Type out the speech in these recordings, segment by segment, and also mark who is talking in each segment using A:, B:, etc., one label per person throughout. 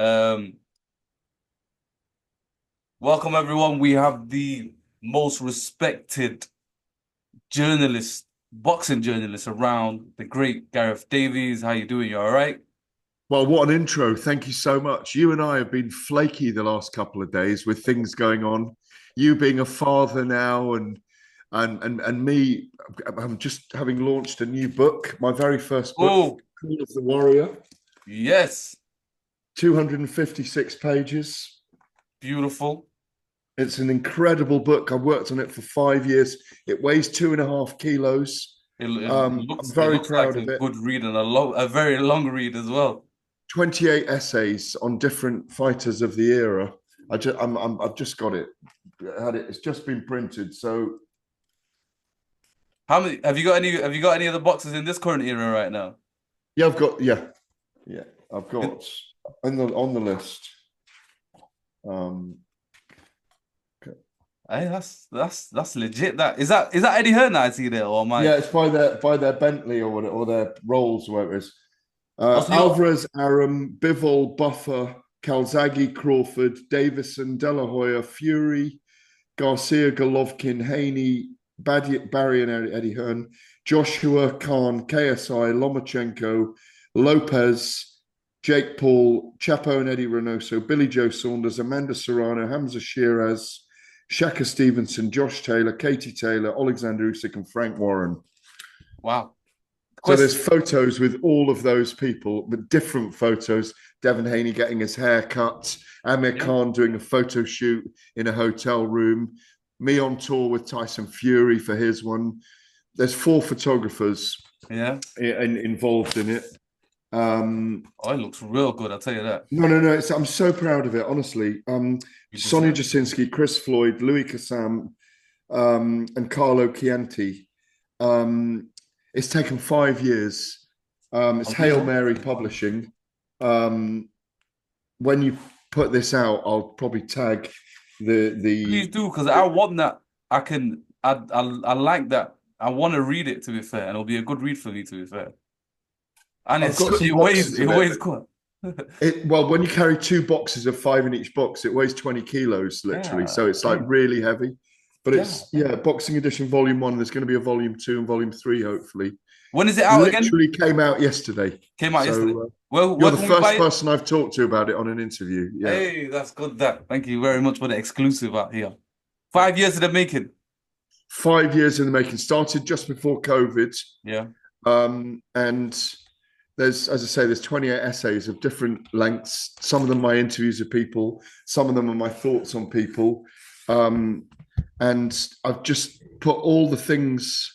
A: Um, Welcome everyone. We have the most respected journalist, boxing journalist around, the great Gareth Davies. How you doing? You all right?
B: Well, what an intro. Thank you so much. You and I have been flaky the last couple of days with things going on. You being a father now and me, I'm just having launched a new book, my very first book,
A: Oh,
B: Call of the Warrior,
A: yes.
B: 256 pages.
A: Beautiful.
B: It's an incredible book. I've worked on it for 5 years. It weighs 2.5 kilos. I'm
A: It
B: very
A: looks like
B: proud
A: a
B: of it.
A: good read and a very long read as well.
B: 28 essays on different fighters of the era. I've just got it. Had it. It's just been printed. So
A: How many have you got any other boxes in this current era right now?
B: yeah, yeah. I've
A: It-
B: got on the list. Um, okay.
A: Hey, that's legit. That Eddie Hearn that I see there, or my
B: Yeah, it's by their Bentley or whatever, or their Rolls, whatever it is.
A: also your
B: Alvarez, Aram, Bivol, Buffer, Calzaghe, Crawford, Davison, De La Hoya, Fury, Garcia, Golovkin, Haney, Barry and Eddie Hearn, Joshua, Khan, KSI, Lomachenko, Lopez, Jake Paul, Chapo and Eddie Reynoso, Billy Joe Saunders, Amanda Serrano, Hamza Shiraz, Shaka Stevenson, Josh Taylor, Katie Taylor, Alexander Usyk, and Frank Warren.
A: wow.
B: So there's
A: Quest.
B: photos with all of those people, but different photos. Devin Haney getting his hair cut, Amir
A: Yeah,
B: Khan doing a photo shoot in a hotel room, me on tour with Tyson Fury for his one. There's 4 photographers
A: yeah.
B: involved in it.
A: Oh, it looks real good. I'll tell you that.
B: No, no, no. I'm so proud of it, honestly.
A: You
B: Sonia
A: deserve it.
B: Jasinski, Chris Floyd, Louis Kassam, and Carlo Chianti. Um, it's taken 5 years. It's
A: I'll do
B: Hail
A: that.
B: Mary Publishing. Um, when you put this out, I'll probably tag the
A: Please
B: the.
A: do, because I want that. I like that. I want to read it, to be fair, and it'll be a good read for me, to be fair. And
B: I've got some
A: it weighs
B: boxes
A: it
B: of it.
A: weighs quite.
B: Well, when you carry 2 boxes of 5 in each box, it weighs 20 kilos literally.
A: Yeah,
B: So it's like
A: damn.
B: really heavy. But
A: Yeah,
B: it's, yeah,
A: damn.
B: Boxing Edition Volume 1. There's going to be a Volume 2 and Volume 3, hopefully.
A: When is it out again?
B: Literally came out yesterday.
A: Came out yesterday.
B: So
A: Well,
B: you're
A: where
B: the
A: can we buy
B: first
A: it?
B: person I've talked to about it on an interview. Yeah.
A: Hey, that's good. That. Thank you very much for the exclusive out here. 5 years in the making.
B: 5 years in the making. Started just before COVID.
A: Yeah.
B: And there's, as I say, there's 28 essays of different lengths. Some of them my interviews with people, some of them are my thoughts on people. Um, and I've just put all the things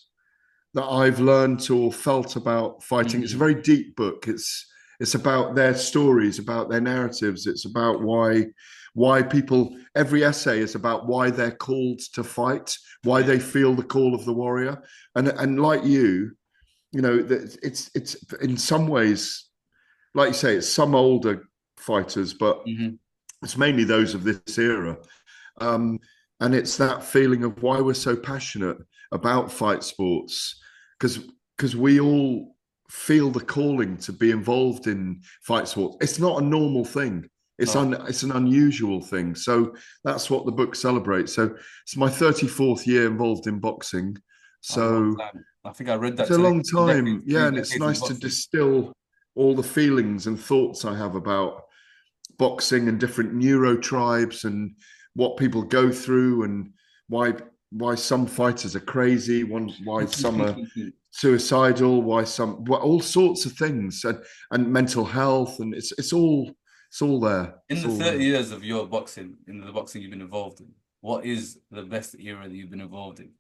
B: that I've learned or felt about fighting. It's a
A: Hmm.
B: very deep book. It's about their stories, about their narratives. It's about why people. Every essay is about why they're called to fight, why
A: Yeah.
B: they feel the call of the warrior, and like you know, it's in some ways, like you say, it's some older fighters, but
A: Hmm.
B: it's mainly those of this era. Um, and it's that feeling of why we're so passionate about fight sports, because we all feel the calling to be involved in fight sports. It's not a normal thing.
A: No.
B: It's an unusual thing. So that's what the book celebrates. So it's my 34th year involved in boxing.
A: A long
B: So
A: time. I think I read
B: it's
A: that
B: a
A: today.
B: long
A: Three decades,
B: time. Yeah,
A: three
B: and it's
A: decades in
B: nice to
A: boxing.
B: distill all the feelings and thoughts I have about boxing and different neuro tribes and what people go through and why why some fighters are crazy, why some are suicidal, why some all sorts of things and mental health and it's all there.
A: In
B: It's
A: the
B: all
A: 30
B: there.
A: years of your boxing, in the boxing you've been involved in, what is the best era that you've been involved in?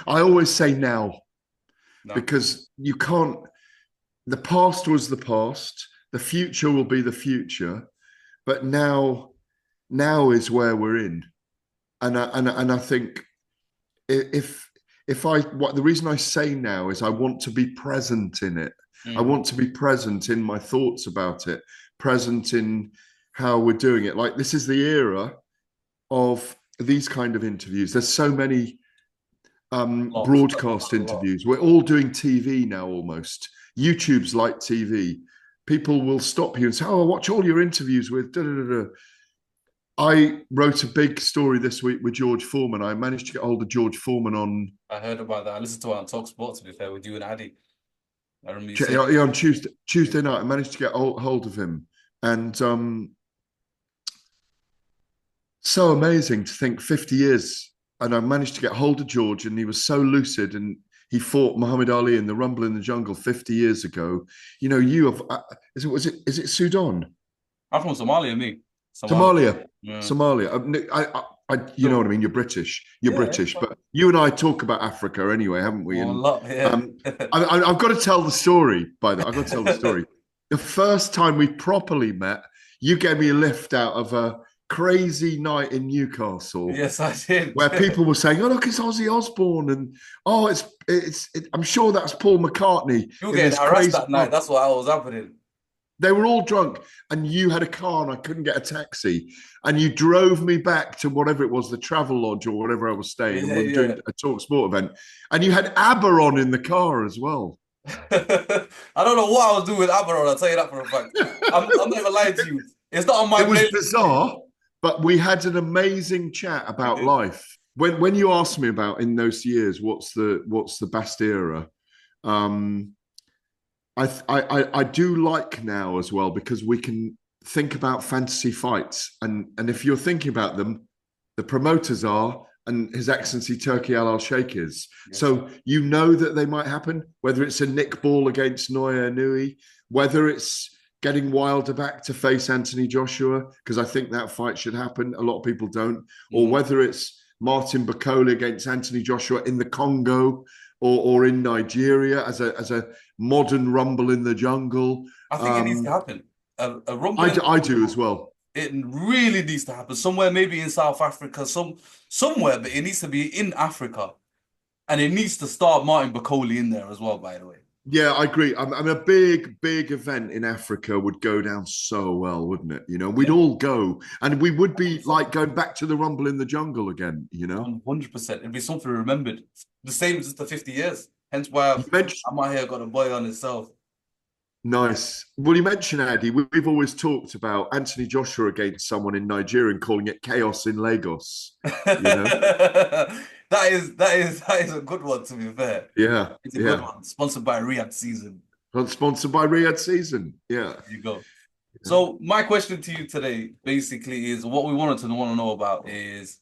B: I always say now
A: No.
B: because you can't the past was the past, the future will be the future, but now is where we're in. And I think if I what the reason I say now is I want to be present in it. I
A: Mm.
B: want to be present in my thoughts about it, present in how we're doing it. Like this is the era of these kind of interviews. There's so many
A: Lots.
B: broadcast
A: A lot.
B: interviews. We're all doing TV now almost. YouTube's like TV. people will stop you and say, "Oh, I watch all your interviews with." Da, da, da, da. I wrote a big story this week with George Foreman. I managed to get hold of George Foreman on
A: I heard about that. I listened to it on Talk Sport, to be fair, with you and Addy. I remember you saying,
B: yeah, on Tuesday night. I managed to get hold of him, and so amazing to think 50 years, and I managed to get hold of George, and he was so lucid, and he fought Muhammad Ali in the Rumble in the Jungle 50 years ago. You know, you have is it Sudan?
A: I'm from Somalia, me. Somalia.
B: Somalia,
A: Yeah.
B: Somalia. You know
A: So,
B: what I mean. You're British. You're
A: yeah, yeah.
B: British, but you and I talk about Africa anyway, haven't we?
A: Well, a
B: And
A: lot, yeah.
B: um, I've got to tell the story. By the, I've got to tell the story. The first time we properly met, you gave me a lift out of a crazy night in Newcastle
A: Yes, I did.
B: where people were saying, "Oh, look, it's Ozzy Osbourne," and "Oh, I'm sure that's Paul McCartney
A: You were
B: in
A: getting
B: this
A: harassed
B: crazy
A: that night.
B: pub."
A: That's what I was happening.
B: They were all drunk, and you had a car, and I couldn't get a taxi. And you drove me back to whatever it was, the Travel Lodge or whatever I was staying, and
A: Yeah,
B: we were
A: yeah.
B: doing a Talk Sport event. And you had ABBA on in the car as well.
A: I don't know what I was doing with Aberon, I'll tell you that for a fact. I'm not gonna lie to you. It's not on my
B: It was
A: playlist, mate.
B: bizarre, but we had an amazing chat
A: We
B: about
A: did.
B: life. When you asked me about in those years, what's the best era? Um, I do like now as well because we can think about fantasy fights, and if you're thinking about them, the promoters are, and His Excellency Turki Al Sheikh is.
A: Yes, sir.
B: So you know that they might happen, whether it's a Nick Ball against Noya Nui, whether it's getting Wilder back to face Anthony Joshua, because I think that fight should happen. A lot of people don't, or
A: Mhm.
B: whether it's Martin Bakole against Anthony Joshua in the Congo or in Nigeria as a modern rumble in the jungle.
A: I think it needs to
B: Um,
A: happen. A rumble in the
B: I do as
A: jungle.
B: well.
A: It really needs to happen somewhere, maybe in South Africa, somewhere, but it needs to be in Africa, and it needs to start Martin Bakole in there as well. By the way,
B: Yeah, I agree. I'm a big event in Africa would go down so well, wouldn't it? You know, we'd
A: yeah,
B: all go, and we would be
A: 100%.
B: like going back to the Rumble in the Jungle again. You know,
A: 100%. It'd be something remembered. The same as the 50 years. Hence why
B: you mentioned
A: I'm out here got a boy on itself.
B: nice. Well, you mentioned Eddie. We've always talked about Anthony Joshua against someone in Nigeria and calling it chaos in Lagos. You know,
A: That is a good one, to be fair.
B: yeah,
A: It's a good
B: yeah.
A: one. Sponsored by Riyadh Season.
B: Not sponsored by Riyadh Season. Yeah.
A: There you go.
B: Yeah.
A: So my question to you today basically is what we want to know about is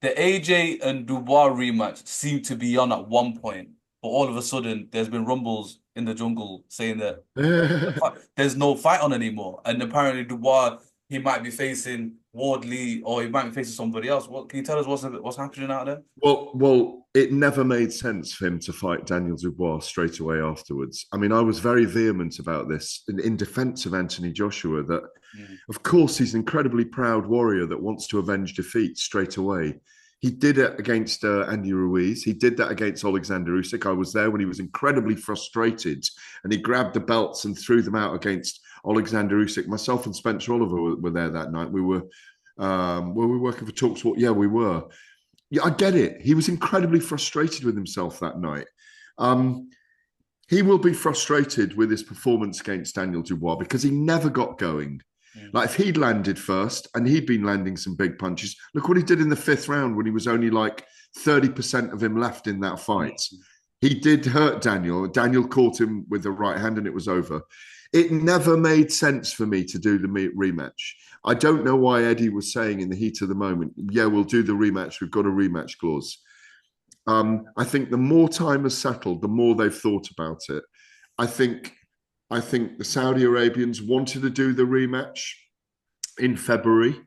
A: the AJ and Dubois rematch seemed to be on at one point, but all of a sudden there's been rumbles in the jungle saying that there's no fight on anymore. And apparently Dubois, he might be facing Wardley or he might be facing somebody else. What can you tell us what's happening out there?
B: Well, it never made sense for him to fight Daniel Dubois straight away afterwards. I mean, I was very vehement about this in defense of Anthony Joshua that,
A: Mm.
B: of course, he's an incredibly proud warrior that wants to avenge defeat straight away. He did it against Andy Ruiz. He did that against Alexander Usyk. I was there when he was incredibly frustrated and he grabbed the belts and threw them out against Alexander Usyk. Myself and Spencer Oliver were there that night. Were we working for Talksport? Yeah, we were. Yeah, I get it. He was incredibly frustrated with himself that night. Um, he will be frustrated with his performance against Daniel Dubois because he never got going.
A: Mm.
B: Like if he'd landed first and he'd been landing some big punches, look what he did in the fifth round when he was only like 30% of him left in that fight.
A: Mm.
B: He did hurt Daniel. Daniel caught him with the right hand and it was over. It never made sense for me to do the rematch. I don't know why Eddie was saying in the heat of the moment, yeah, we'll do the rematch. We've got a rematch clause. I think the more time has settled, the more they've thought about it. I think I think the Saudi Arabians wanted to do the rematch in February,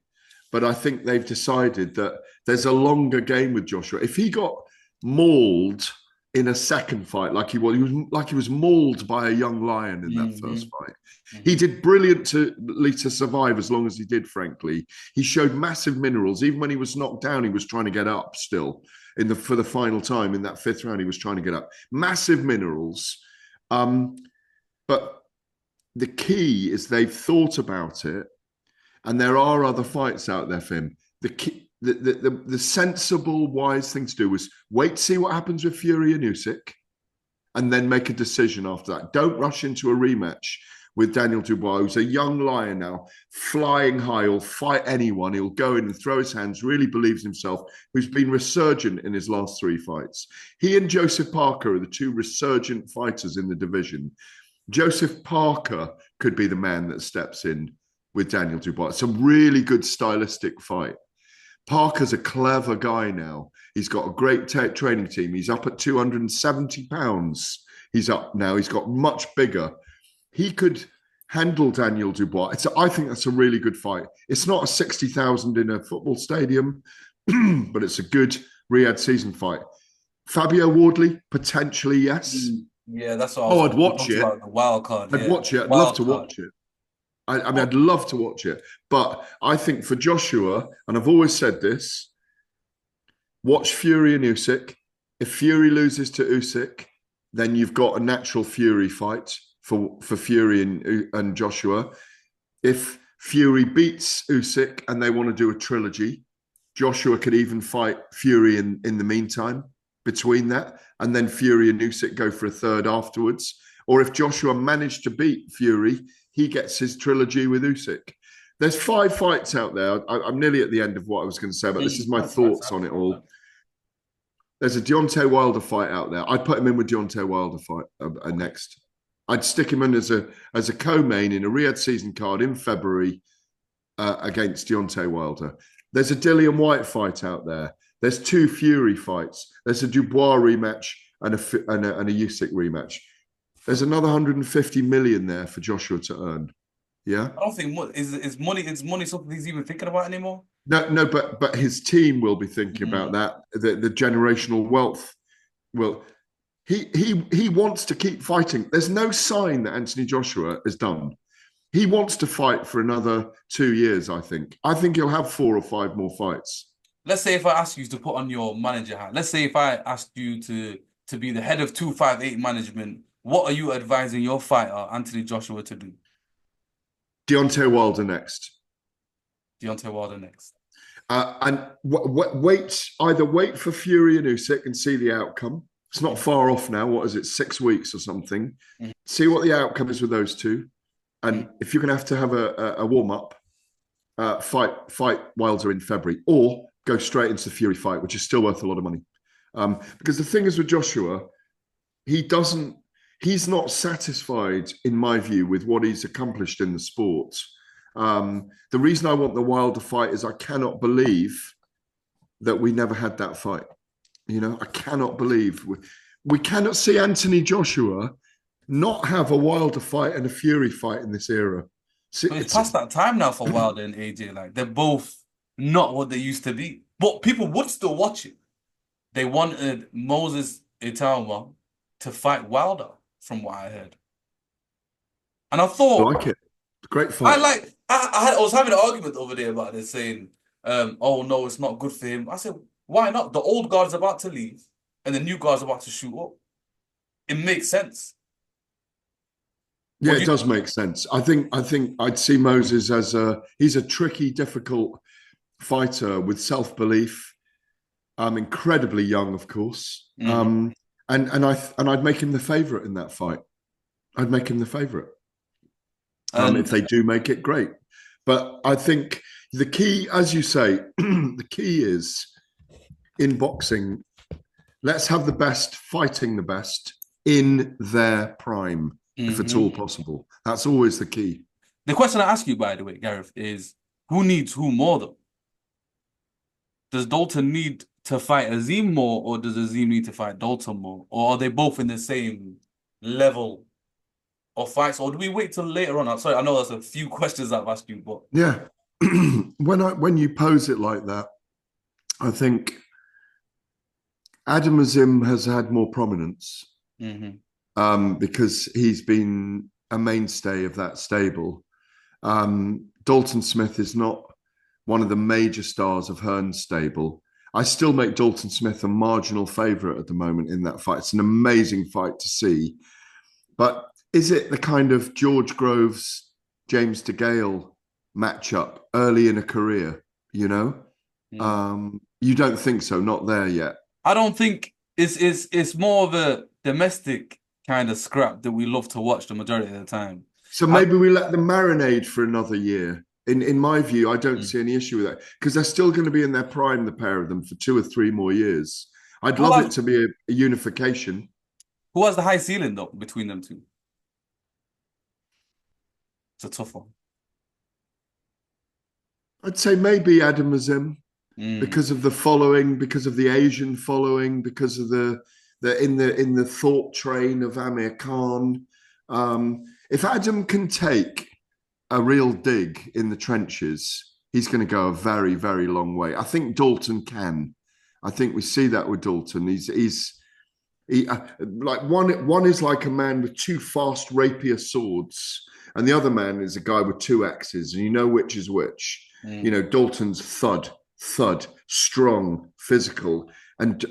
B: but I think they've decided that there's a longer game with Joshua. If he got mauled in a second fight, like he was mauled by a young lion in that first
A: Hmm.
B: fight. He
A: Hmm.
B: did brilliantly to survive as long as he did, frankly. He showed massive minerals. Even when he was knocked down, he was trying to get up still. For the final time in that fifth round, he was trying to get up. Massive minerals. But the key is they've thought about it, and there are other fights out there for him. The key, the sensible, wise thing to do was wait, see what happens with Fury and Usyk, and then make a decision after that. Don't rush into a rematch with Daniel Dubois, who's a young lion now, flying high. He'll fight anyone. He'll go in and throw his hands, really believes in himself, who's been resurgent in his last 3 fights. He and Joseph Parker are the 2 resurgent fighters in the division. Joseph Parker could be the man that steps in with Daniel Dubois. It's a really good stylistic fight. Parker's a clever guy now. He's got a great training team. He's up at 270 pounds. He's up now. He's got much bigger. He could handle Daniel Dubois. I think that's a really good fight. It's not a 60,000 in a football stadium, but it's a good Riyadh season fight. Fabio Wardley, potentially, yes.
A: Yeah, that's what I was
B: I'd watch it.
A: about, the wild card.
B: I'd watch it. I'd love to watch it. I mean, I'd love to watch it. But I think for Joshua, and I've always said this, watch Fury and Usyk. If Fury loses to Usyk, then you've got a natural Fury fight for Fury and Joshua. If Fury beats Usyk and they want to do a trilogy, Joshua could even fight Fury in the meantime between that, and then Fury and Usyk go for a third afterwards. Or if Joshua managed to beat Fury, he gets his trilogy with Usyk. There's 5 fights out there. I'm nearly at the end of what I was going to say, but this is my thoughts on it all. There's a Deontay Wilder fight out there. I'd put him in with Deontay Wilder fight next. I'd stick him in as a co-main in a Riyadh season card in February against Deontay Wilder. There's a Dillian White fight out there. There's 2 Fury fights. There's a Dubois rematch and a Usyk rematch. There's another 150 million there for Joshua to earn. Yeah,
A: I don't think is money something he's even thinking about anymore.
B: No, but his team will be thinking about that. The generational wealth will. He wants to keep fighting. There's no sign that Anthony Joshua is done. He wants to fight for another 2 years. I think he'll have 4 or 5 more fights.
A: Let's say if I ask you to put on your manager hat. Let's say if I asked you to be the head of 258 management. What are you advising your fighter, Anthony Joshua, to do?
B: Deontay Wilder next.
A: Deontay Wilder next.
B: And wait for Fury and Usyk and see the outcome. It's not far off now. What is it, 6 weeks or something? Mm-hmm. See what the outcome is with those 2. And if you're going to have a warm-up, fight Wilder in February, or go straight into the Fury fight, which is still worth a lot of money. Because the thing is with Joshua, he's not satisfied, in my view, with what he's accomplished in the sport. The reason I want the Wilder fight is I cannot believe that we never had that fight. I cannot believe we cannot see Anthony Joshua not have a Wilder fight and a Fury fight in this era.
A: It's past that time now for Wilder and AJ. Like, they're both not what they used to be, but people would still watch it. They wanted Moses Itauma to fight Wilder, from what I heard, and I thought,
B: I like it. Great fight.
A: I was having an argument over there about this, saying, "Oh no, it's not good for him." I said, "Why not? The old guard's about to leave, and the new guard's about to shoot up. It makes sense."
B: Yeah, it does make sense. I think I'd see Moses as he's a tricky, difficult fighter with self-belief. Incredibly young, of course. Mm-hmm. And I'd make him the favourite in that fight. I'd make him the favourite. If they do make it, great. But I think the key, as you say, the key is in boxing, let's have the best fighting the best in their prime, if at all possible. That's always the key.
A: The question I ask you, by the way, Gareth, is who needs who more, though? Does Dalton need to fight Azim more, or does Azim need to fight Dalton more? Or are they both in the same level of fights? Or do we wait till later on? Sorry, I know that's a few questions I've asked you, but
B: yeah. When you pose it like that, I think Adam Azim has had more prominence because he's been a mainstay of that stable. Dalton Smith is not one of the major stars of Hearn's stable. I still make Dalton Smith a marginal favourite at the moment in that fight. It's an amazing fight to see. But is it the kind of George Groves, James DeGale matchup early in a career, you don't think so, not there yet.
A: I don't think it's more of a domestic kind of scrap that we love to watch the majority of the time.
B: So
A: I,
B: maybe we let them marinate for another year. In my view, I don't see any issue with that because they're still going to be in their prime, the pair of them, for 2 or 3 more years. I'd
A: who
B: love
A: has
B: it to be a unification.
A: who has the high ceiling though between them two? It's a tough one.
B: I'd say maybe Adam Azim
A: Mm.
B: because of the following, because of the Asian following, because of the thought train of Amir Khan. If Adam can take a real dig in the trenches, he's going to go a very, very long way. I think Dalton can. I think we see that with Dalton. Like one is like a man with two fast rapier swords, and the other man is a guy with two axes, and you know which is which. You
A: Mm.
B: know, Dalton's thud, strong, physical, and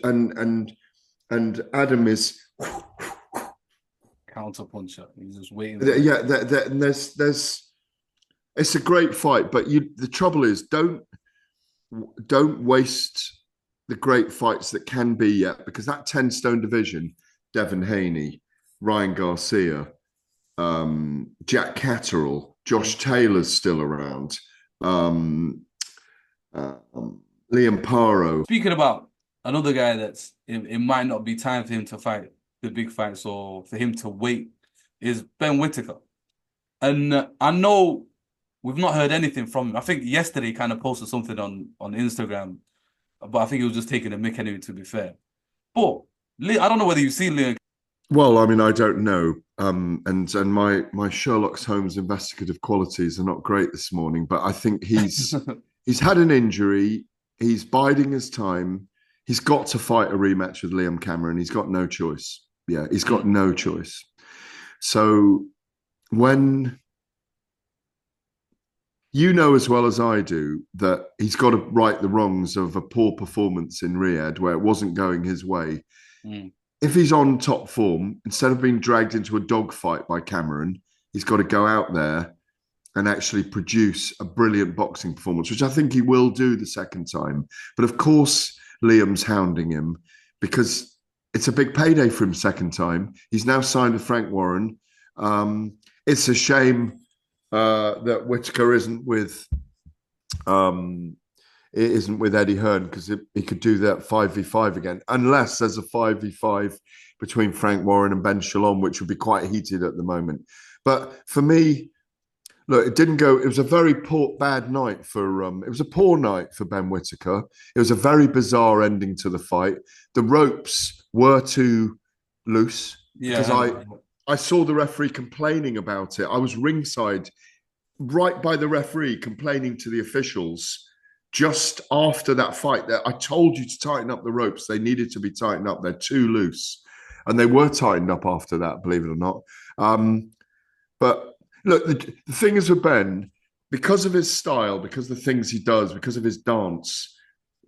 B: Adam is
A: Counter puncher. He's just waiting for it.
B: yeah. And there's it's a great fight, but the trouble is don't waste the great fights that can be yet, because that 10 stone division, Devin Haney, Ryan Garcia, Jack Catterall,
A: Mm.
B: Josh Taylor's still around, Liam Paro.
A: Speaking about another guy it might not be time for him to fight the big fights or for him to wait is Ben Whittaker. And I know we've not heard anything from him. I think yesterday he kind of posted something on Instagram, but I think he was just taking a mick anyway, to be fair. But I don't know whether you've seen Leon.
B: Well, I mean, I don't know. And my Sherlock Holmes investigative qualities are not great this morning, but I think he's had an injury. He's biding his time. He's got to fight a rematch with Liam Cameron. He's got no choice. Yeah, he's got no choice. So when you know as well as I do that he's got to right the wrongs of a poor performance in Riyadh where it wasn't going his way.
A: Mm.
B: If he's on top form, instead of being dragged into a dogfight by Cameron, he's got to go out there and actually produce a brilliant boxing performance, which I think he will do the second time. But of course, Liam's hounding him because it's a big payday for him second time. He's now signed with Frank Warren. It's a shame that Whittaker isn't with Eddie Hearn, because he could do that 5v5 again, unless there's a 5v5 between Frank Warren and Ben Shalom, which would be quite heated at the moment. But for me, look, it didn't go. It was a very bad night for. It was a poor night for Ben Whittaker. It was a very bizarre ending to the fight. The ropes were too loose because
A: Yeah.
B: I saw the referee complaining about it. I was ringside, right by the referee, complaining to the officials just after that fight that I told you to tighten up the ropes. They needed to be tightened up. They're too loose, and they were tightened up after that, believe it or not. But look, the thing is with Ben, because of his style, because of the things he does, because of his dance,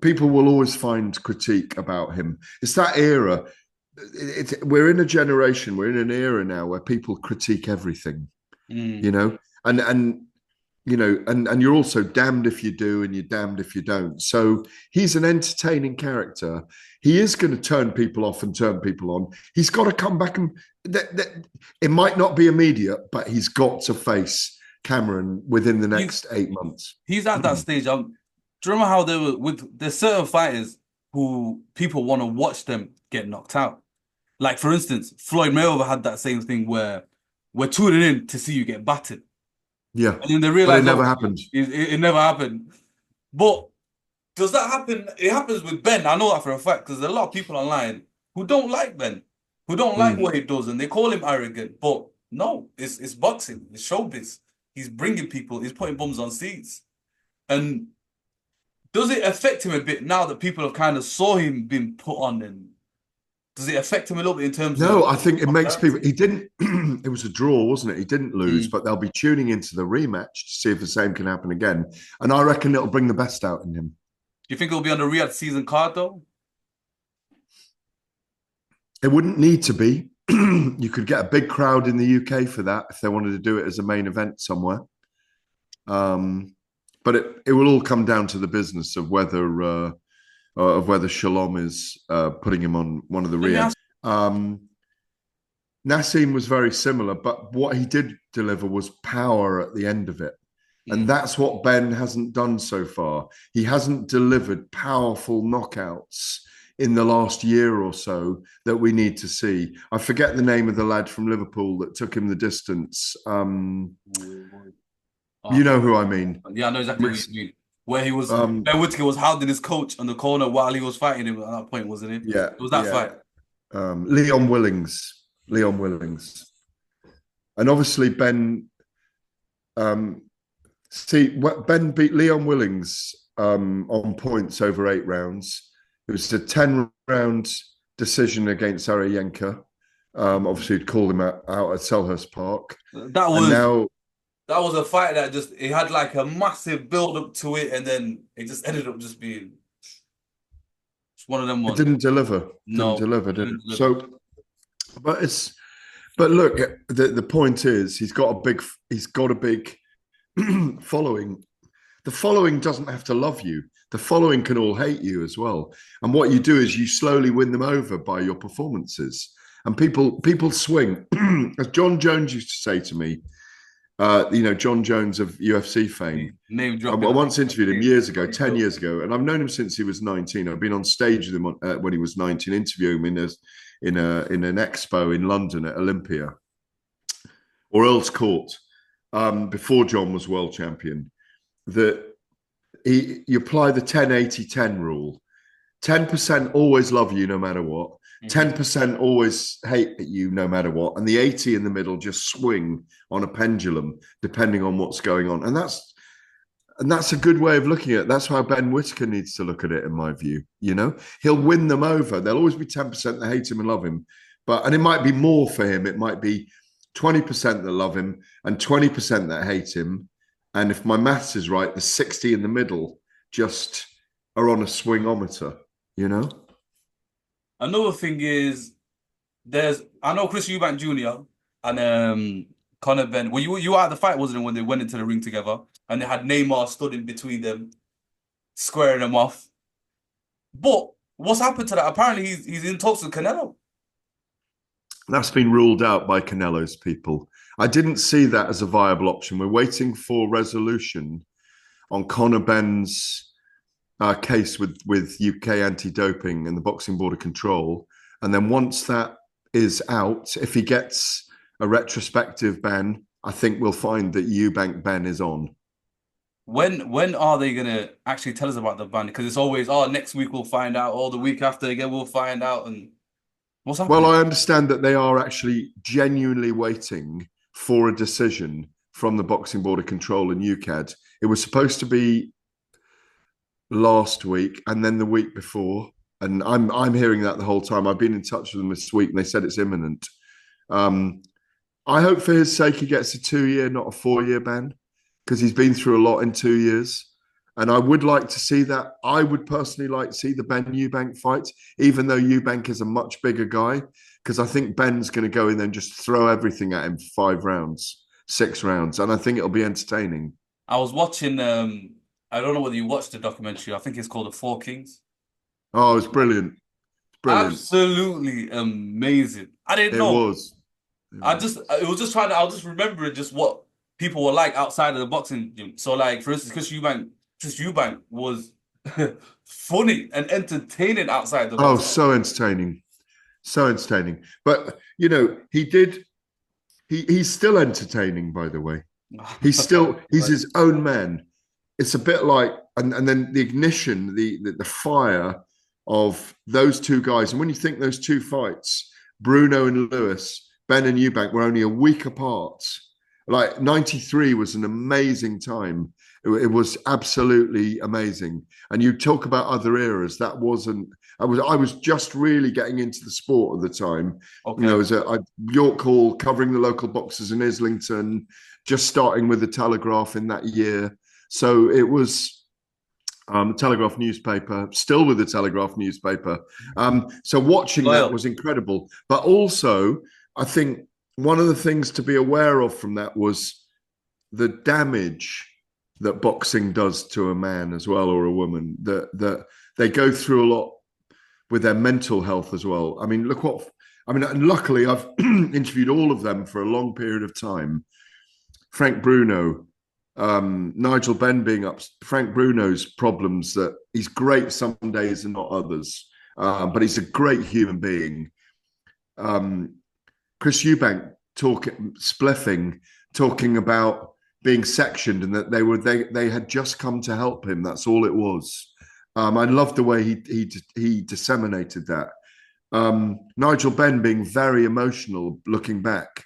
B: people will always find critique about him. It's that era. We're in a generation, we're in an era now where people critique everything, you
A: Mm.
B: know, and and you're also damned if you do and you're damned if you don't. So he's an entertaining character. He is going to turn people off and turn people on. He's got to come back and it might not be immediate, but he's got to face Cameron within the next 8 months.
A: He's at that stage. Do you remember how there's certain fighters who people want to watch them get knocked out? Like for instance, Floyd Mayweather had that same thing where we're tuning in to see you get battered.
B: Yeah,
A: And then they
B: but it
A: realize,
B: never
A: oh,
B: happened.
A: it never happened. But does that happen? It happens with Ben. I know that for a fact because there's a lot of people online who don't like Ben, who don't like
B: Mm.
A: what he does, and they call him arrogant. But no, it's boxing, it's showbiz. He's bringing people, he's putting bums on seats. And does it affect him a bit now that people have kind of saw him being put on? And does it affect him a little bit in terms of
B: No, I think it makes people.
A: popularity?
B: He didn't. It was a draw, wasn't it? He didn't lose,
A: Mm.
B: but they'll be tuning into the rematch to see if the same can happen again. And I reckon it'll bring the best out in him.
A: Do you think it'll be on the Riyadh season card though?
B: It wouldn't need to be. You could get a big crowd in the UK for that if they wanted to do it as a main event somewhere. But it will all come down to the business of whether Shalom is putting him on one of the
A: Let me
B: Riyadh.
A: ask.
B: Um, Nassim was very similar, but what he did deliver was power at the end of it. And
A: Mm.
B: that's what Ben hasn't done so far. He hasn't delivered powerful knockouts in the last year or so that we need to see. I forget the name of the lad from Liverpool that took him the distance.
A: Oh,
B: You know who I mean.
A: yeah, I know exactly what you mean. Where he was,
B: Um,
A: Ben Whittaker was hounding his coach on the corner while he was fighting him at that point, wasn't it?
B: yeah,
A: It was that
B: yeah.
A: fight.
B: Leon Willings. Leon Willings. And obviously Ben um, Ben beat Leon Willings on points over 8 rounds. It was a 10-round decision against Arayenka. Obviously, he'd called him out at Selhurst Park.
A: That
B: And
A: was
B: now
A: that was a fight that just it had like a massive build up to it, and then it just ended up just being just one of them
B: it
A: ones.
B: didn't deliver. Didn't
A: No,
B: deliver, did it?
A: didn't deliver.
B: So, but it's but look, the point is he's got a big following. The following doesn't have to love you. The following can all hate you as well. And what you do is you slowly win them over by your performances. And people swing. As John Jones used to say to me, John Jones of UFC fame.
A: Name
B: I
A: dropping.
B: once interviewed him years ago, 10 years ago, and I've known him since he was 19. I've been on stage with him when he was 19, interviewing him in an expo in London at Olympia or Earl's Court, before John was world champion. That you apply the 10-80-10 rule. 10% always love you no matter what. 10% always hate you no matter what. And the 80 in the middle just swing on a pendulum depending on what's going on. And that's a good way of looking at it. That's how Ben Whittaker needs to look at it, in my view. He'll win them over. There'll always be 10% that hate him and love him. And it might be more for him. It might be 20% that love him and 20% that hate him. And if my maths is right, the 60 in the middle just are on a swingometer.
A: Another thing is I know Chris Eubank Jr. and Conor Ben. Well, you were at the fight, wasn't it, when they went into the ring together and they had Neymar stood in between them, squaring them off. But what's happened to that? Apparently he's in talks with Canelo.
B: That's been ruled out by Canelo's people. I didn't see that as a viable option. We're waiting for resolution on Conor Ben's case with UK anti-doping and the Boxing Board of Control. And then once that is out, if he gets a retrospective ban, I think we'll find that Eubank Ben is on.
A: When are they gonna actually tell us about the ban? Because it's always, next week we'll find out, or the week after again we'll find out. And what's
B: Well,
A: happening?
B: I understand that they are actually genuinely waiting for a decision from the Boxing Board of Control and UKAD. It was supposed to be last week and then the week before, and I'm hearing that the whole time. I've been in touch with them this week, and they said it's imminent. I hope for his sake he gets a 2-year, not a 4-year ban, because he's been through a lot in 2 years. And I would like to see that. I would personally like to see the Ben Eubank fight, even though Eubank is a much bigger guy, because I think Ben's going to go in there and just throw everything at him for 5 rounds, 6 rounds. And I think it'll be entertaining.
A: I was watching. I don't know whether you watched the documentary. I think it's called The Four Kings.
B: Oh, it's brilliant. Brilliant.
A: Absolutely amazing. I didn't
B: It
A: know.
B: was. It was.
A: I was just remembering just what people were like outside of the boxing gym. So, like, for instance, Chris Eubank was funny and entertaining outside the
B: Oh,
A: box.
B: so entertaining. So entertaining. But, he's still entertaining, by the way. He's
A: Right.
B: his own man. It's a bit like, and then the ignition, the fire of those two guys. And when you think those two fights, Bruno and Lewis, Ben and Eubank were only a week apart. Like 93 was an amazing time. It was absolutely amazing. And you talk about other eras. That wasn't. I was just really getting into the sport at the time.
A: Okay.
B: As a York Hall, covering the local boxers in Islington, just starting with the Telegraph in that year. So it was the Telegraph newspaper, still with the Telegraph newspaper. So watching that
A: Loyal.
B: was incredible. But also, I think one of the things to be aware of from that was the damage that boxing does to a man as well, or a woman, that they go through a lot with their mental health as well. I mean, look what I mean, and luckily I've interviewed all of them for a long period of time. Frank Bruno, Nigel Benn being up, Frank Bruno's problems that he's great some days and not others, but he's a great human being. Um, Chris Eubank spliffing, talking about being sectioned and that they had just come to help him. That's all it was. I loved the way he disseminated that. Nigel Benn being very emotional, looking back.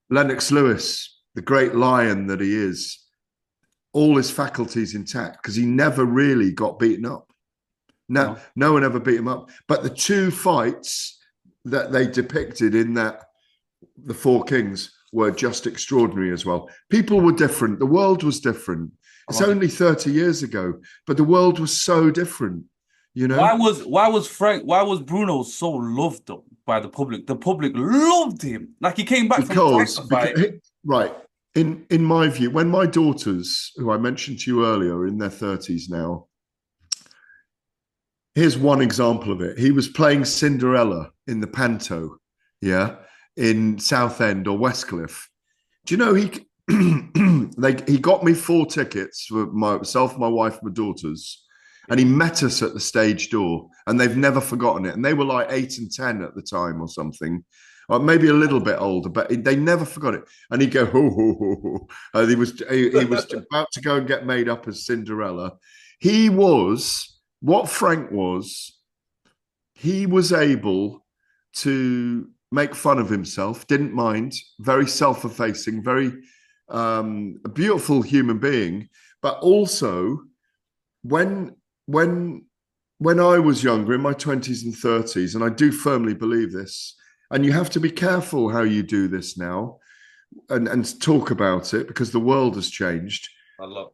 B: Lennox Lewis, the great lion that he is, all his faculties intact because he never really got beaten up. No one ever beat him up. But the two fights that they depicted in the Four Kings were just extraordinary as well. People were different. The world was different. It's only 30 years ago, but the world was so different. You know,
A: why was Bruno so loved though by the public? The public loved him. Like he came back from the fight.
B: Right. In my view, when my daughters, who I mentioned to you earlier, in their 30s now, here's one example of it. He was playing Cinderella in the Panto, yeah, in Southend or Westcliff. Do you know he got me 4 tickets for myself, my wife, my daughters, and he met us at the stage door, and they've never forgotten it. And they were like 8 and 10 at the time or something, or maybe a little bit older, but they never forgot it. And he'd go, ho, ho, ho, ho. And he was about to go and get made up as Cinderella. He was what Frank was. He was able to make fun of himself, didn't mind, very self-effacing, very a beautiful human being. But also, when I was younger, in my 20s and 30s, and I do firmly believe this, and you have to be careful how you do this now and talk about it because the world has changed.
A: A lot.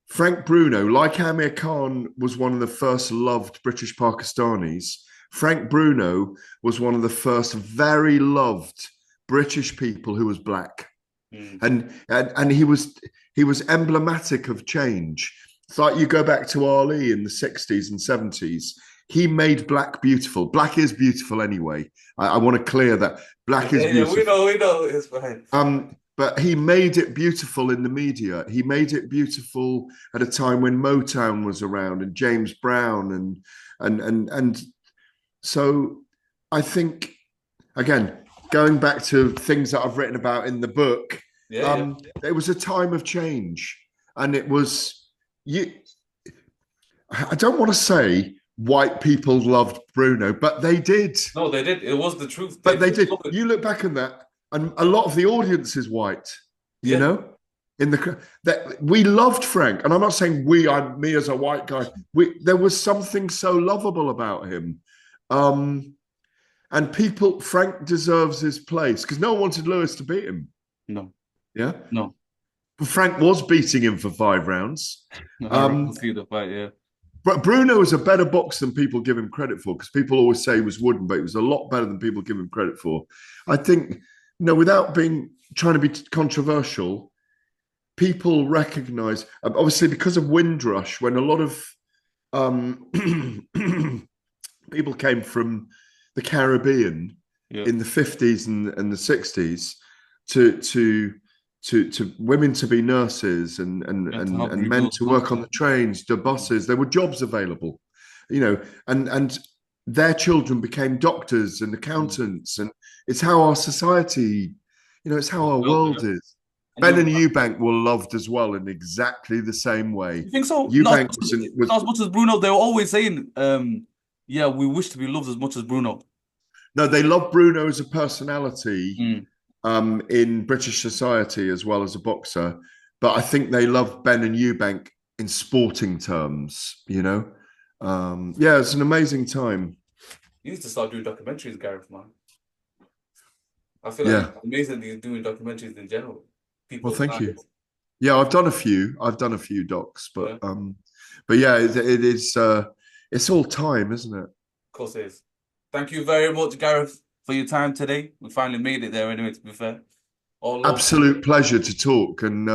B: Frank Bruno, like Amir Khan was one of the first loved British Pakistanis, Frank Bruno was one of the first very loved British people who was black. And he was emblematic of change. It's like you go back to Ali in the 60s and 70s. He made black beautiful. Black is beautiful anyway. I want to clear that. Black is beautiful.
A: Yeah, we know. It's fine.
B: But he made it beautiful in the media. He made it beautiful at a time when Motown was around and James Brown and so I think, again, going back to things that I've written about in the book, it was a time of change, and it was you. I don't want to say white people loved Bruno, but they did.
A: No, they did. It was the truth.
B: But they did. You look back on that, and a lot of the audience is white. You know, that we loved Frank, and I'm not saying me as a white guy. There was something so lovable about him, and Frank deserves his place because no one wanted Lewis to beat him.
A: No.
B: Yeah.
A: No.
B: But Frank was beating him for 5 rounds.
A: See the fight, yeah.
B: But Bruno is a better boxer than people give him credit for because people always say he was wooden, but he was a lot better than people give him credit for. I think, without trying to be controversial, people recognize, obviously, because of Windrush, when a lot of people came from the Caribbean in the 50s and the 60s to women to be nurses and men to work on the trains, the buses. There were jobs available, and their children became doctors and accountants, and it's how our society, it's how our world is. Ben and Eubank were loved as well in exactly the same way.
A: You think so?
B: Eubank
A: not as much as Bruno. They were always saying, we wish to be loved as much as Bruno.
B: No, they love Bruno as a personality in British society as well as a boxer. But I think they love Ben and Eubank in sporting terms, it's an amazing time.
A: You need to start doing documentaries, Gareth, man. I feel like it's amazing that you're doing documentaries in general.
B: Thank you. Yeah, I've done a few docs, but it is it's all time, isn't it?
A: Of course it is. Thank you very much, Gareth, for your time today. We finally made it there anyway, to be fair.
B: Absolute pleasure to talk, and